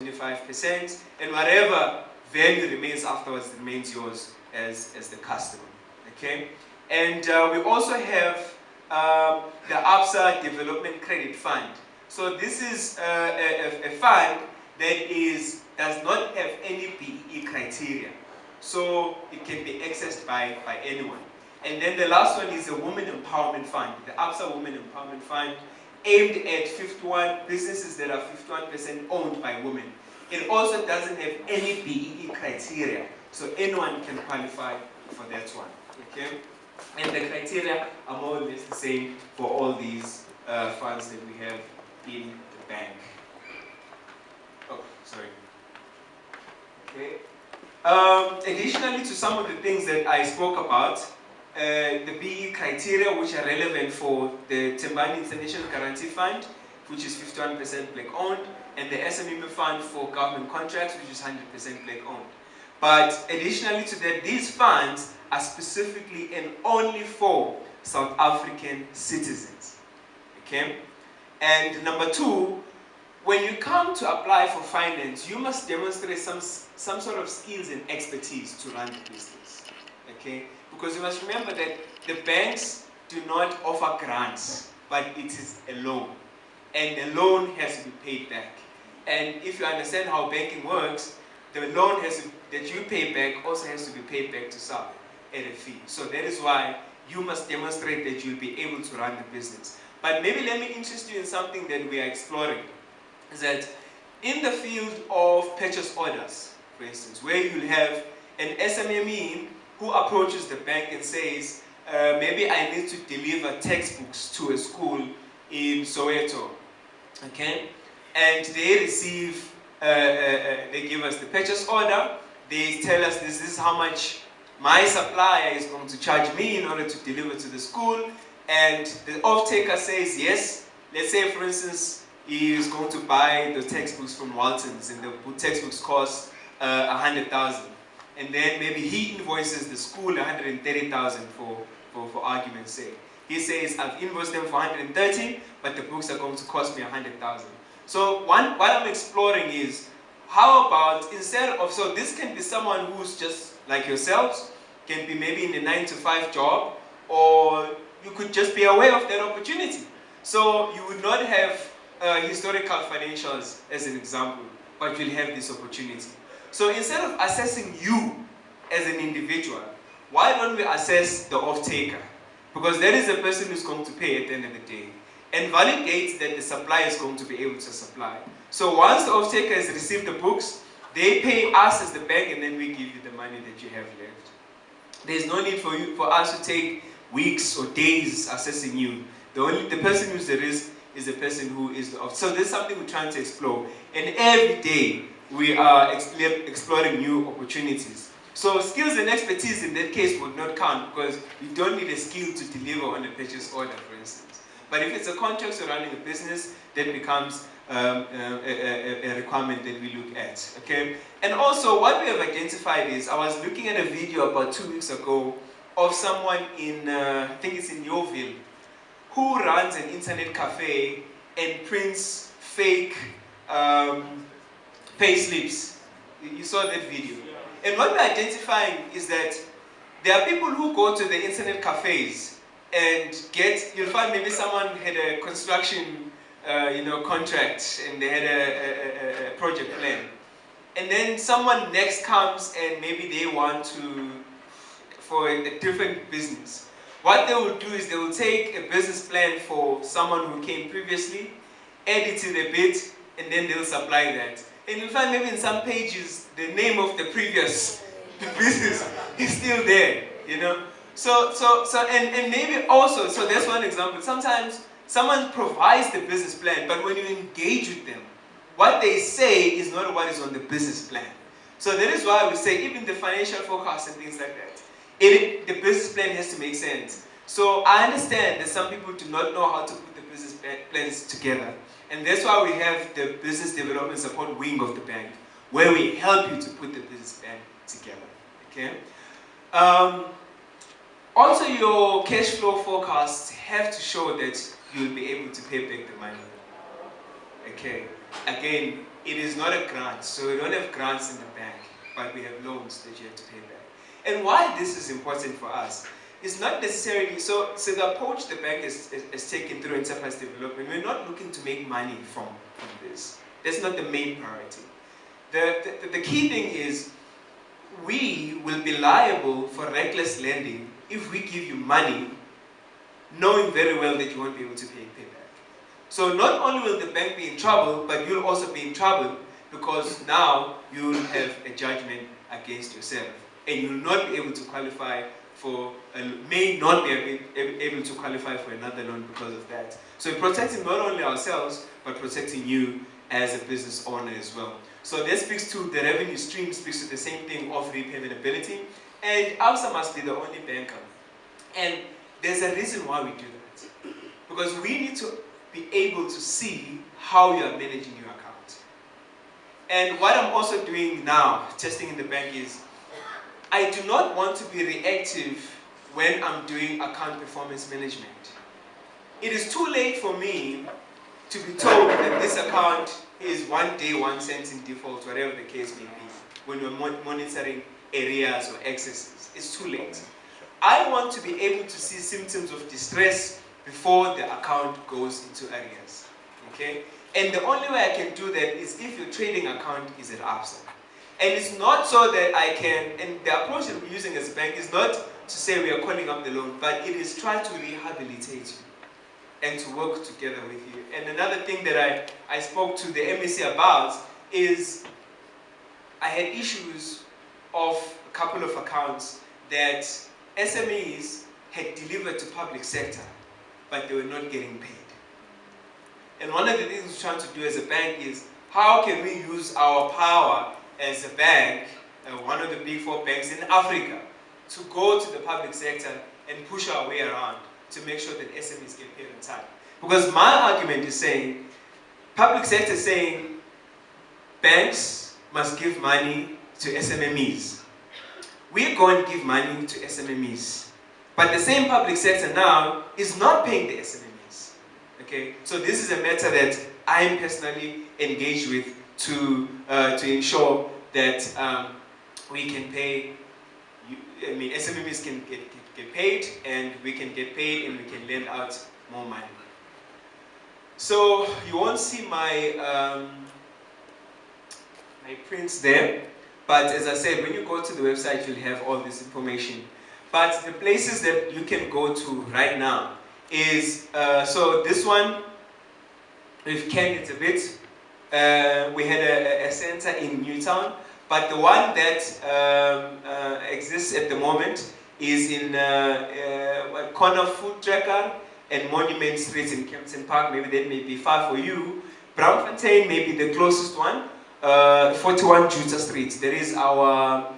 25%, and whatever value remains afterwards remains yours as the customer. Okay, and we also have the Absa Development Credit Fund. So this is a fund that does not have any BEE criteria, so it can be accessed by anyone. And then the last one is a Women Empowerment Fund, the Absa Women Empowerment Fund, aimed at 51 businesses that are 51% owned by women. It also doesn't have any BEE criteria, so anyone can qualify for that one. Okay, and the criteria are more or less the same for all these funds that we have in the bank. Oh, sorry. Okay. Additionally to some of the things that I spoke about, the BEE criteria which are relevant for the Tembani International Guarantee Fund, which is 51% black owned, and the SME Fund for government contracts, which is 100% black owned. But additionally to that, these funds are specifically and only for South African citizens. Okay? And number two, when you come to apply for finance, you must demonstrate some sort of skills and expertise to run the business. Okay? Because you must remember that the banks do not offer grants, but it is a loan. And the loan has to be paid back. And if you understand how banking works, the loan that you pay back also has to be paid back to SAP at a fee. So that is why you must demonstrate that you'll be able to run the business. But maybe let me interest you in something that we are exploring. Is that in the field of purchase orders, for instance, where you'll have an SMME who approaches the bank and says, maybe I need to deliver textbooks to a school in Soweto. Okay? And they receive, they give us the purchase order, they tell us this is how much my supplier is going to charge me in order to deliver to the school, and the off-taker says yes. Let's say, for instance, he is going to buy the textbooks from Walton's, and the textbooks cost 100,000. And then maybe he invoices the school 130,000 for argument's sake. He says, I've invoiced them for 130, but the books are going to cost me 100,000. So what I'm exploring is, how about instead of, so this can be someone who's just like yourselves, can be maybe in a 9-to-5 job, or you could just be aware of that opportunity. So you would not have historical financials as an example, but you'll have this opportunity. So instead of assessing you as an individual, why don't we assess the off-taker? Because that is the person who's going to pay at the end of the day, and validates that the supplier is going to be able to supply. So once the off-taker has received the books, they pay us as the bank, and then we give you the money that you have left. There's no need for us to take weeks or days assessing you. The person who's the risk is the person who is the off. So this is something we're trying to explore, and every day we are exploring new opportunities. So skills and expertise in that case would not count, because you don't need a skill to deliver on a purchase order, for instance. But if it's a contract or running a business, that becomes a requirement that we look at. Okay? And also what we have identified is, I was looking at a video about 2 weeks ago of someone in, I think it's in Yeoville, who runs an internet cafe and prints fake pay slips. You saw that video. And what we're identifying is that there are people who go to the internet cafes and you'll find maybe someone had a construction contract, and they had a project plan. And then someone next comes and maybe they want for a different business. What they will do is they will take a business plan for someone who came previously, edit it a bit, and then they'll supply that. And you'll find maybe in some pages, the name of the previous business is still there, you know. And maybe also, so that's one example. Sometimes someone provides the business plan, but when you engage with them, what they say is not what is on the business plan. So that is why we say even the financial forecast and things like that, the business plan has to make sense. So I understand that some people do not know how to put the business plans together. And that's why we have the business development support wing of the bank, where we help you to put the business plan together. Okay? Also, your cash flow forecasts have to show that you'll be able to pay back the money. Okay? Again, it is not a grant. So we don't have grants in the bank, but we have loans that you have to pay back. And why this is important for us is not necessarily, so the approach the bank is taken through enterprise development, we're not looking to make money from this. That's not the main priority. The key thing is we will be liable for reckless lending if we give you money knowing very well that you won't be able to pay back. So not only will the bank be in trouble, but you'll also be in trouble because now you'll have a judgment against yourself and you'll not be able to qualify for, may not be able to qualify for another loan because of that. So we're protecting not only ourselves, but protecting you as a business owner as well. So that speaks to the revenue stream, speaks to the same thing of repayment ability. And Absa must be the only banker. And there's a reason why we do that. Because we need to be able to see how you are managing your account. And what I'm also doing now, testing in the bank, is I do not want to be reactive when I'm doing account performance management. It is too late for me to be told that this account is 1 day, 1 cent in default, whatever the case may be, when we're monitoring areas or excesses. It's too late. I want to be able to see symptoms of distress before the account goes into arrears. Okay? And the only way I can do that is if your trading account is at Absa. And it's not so that I can, and the approach that we're using as a bank is not to say we are calling up the loan, but it is try to rehabilitate you and to work together with you. And another thing that I spoke to the MSC about is I had issues of a couple of accounts that SMEs had delivered to public sector, but they were not getting paid. And one of the things we're trying to do as a bank is how can we use our power as a bank, one of the big 4 banks in Africa, to go to the public sector and push our way around to make sure that SMEs get paid on time. Because my argument is saying, public sector is saying, banks must give money to SMMEs. We go and give money to SMMEs. But the same public sector now is not paying the SMMEs. Okay? So this is a matter that I am personally engaged with to ensure that we can pay, SMMEs can get paid, and we can get paid, and we can lend out more money. So you won't see my my prints there, but as I said, when you go to the website, you'll have all this information. But the places that you can go to right now is, so this one, we've canned it a bit. We had a center in Newtown, but the one that exists at the moment is in Corner Food Tracker and Monument Street in Kempton Park. Maybe that may be far for you. Braamfontein may be the closest one. 41 Juta Street. There is our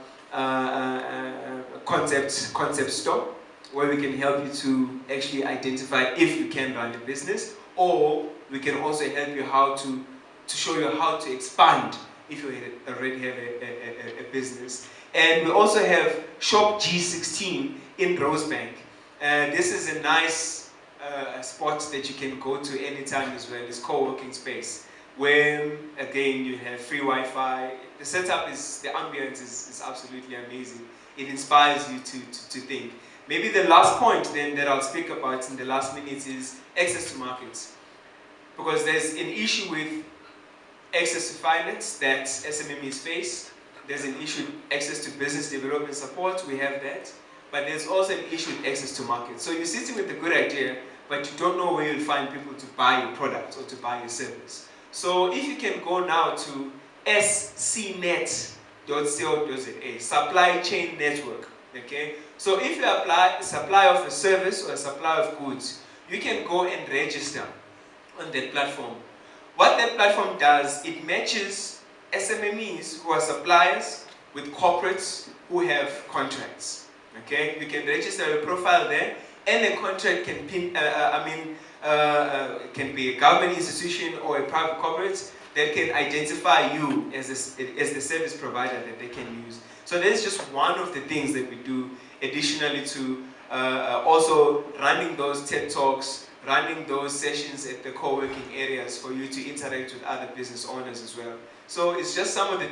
concept store where we can help you to actually identify if you can run a business, or we can also help you how to show you how to expand if you already have a business. And we also have Shop G16 in Rosebank. This is a nice spot that you can go to anytime as well. It's co-working space where, again, you have free Wi-Fi. The setup is, the ambience is absolutely amazing. It inspires you to think. Maybe the last point then that I'll speak about in the last minute is access to markets. Because there's an issue with access to finance that SMMEs face. There's an issue with access to business development support, we have that. But there's also an issue with access to markets. So you're sitting with a good idea, but you don't know where you'll find people to buy your product or to buy your service. So if you can go now to scnet.co.za, supply chain network, okay? So if you apply a supply of a service or a supply of goods, you can go and register on that platform. What that platform does, it matches SMMEs who are suppliers with corporates who have contracts. Okay, you can register a profile there, and a contract can can be a government institution or a private corporate that can identify you as the service provider that they can use. So that's just one of the things that we do, additionally to also running those TED Talks, running those sessions at the co-working areas for you to interact with other business owners as well. So it's just some of the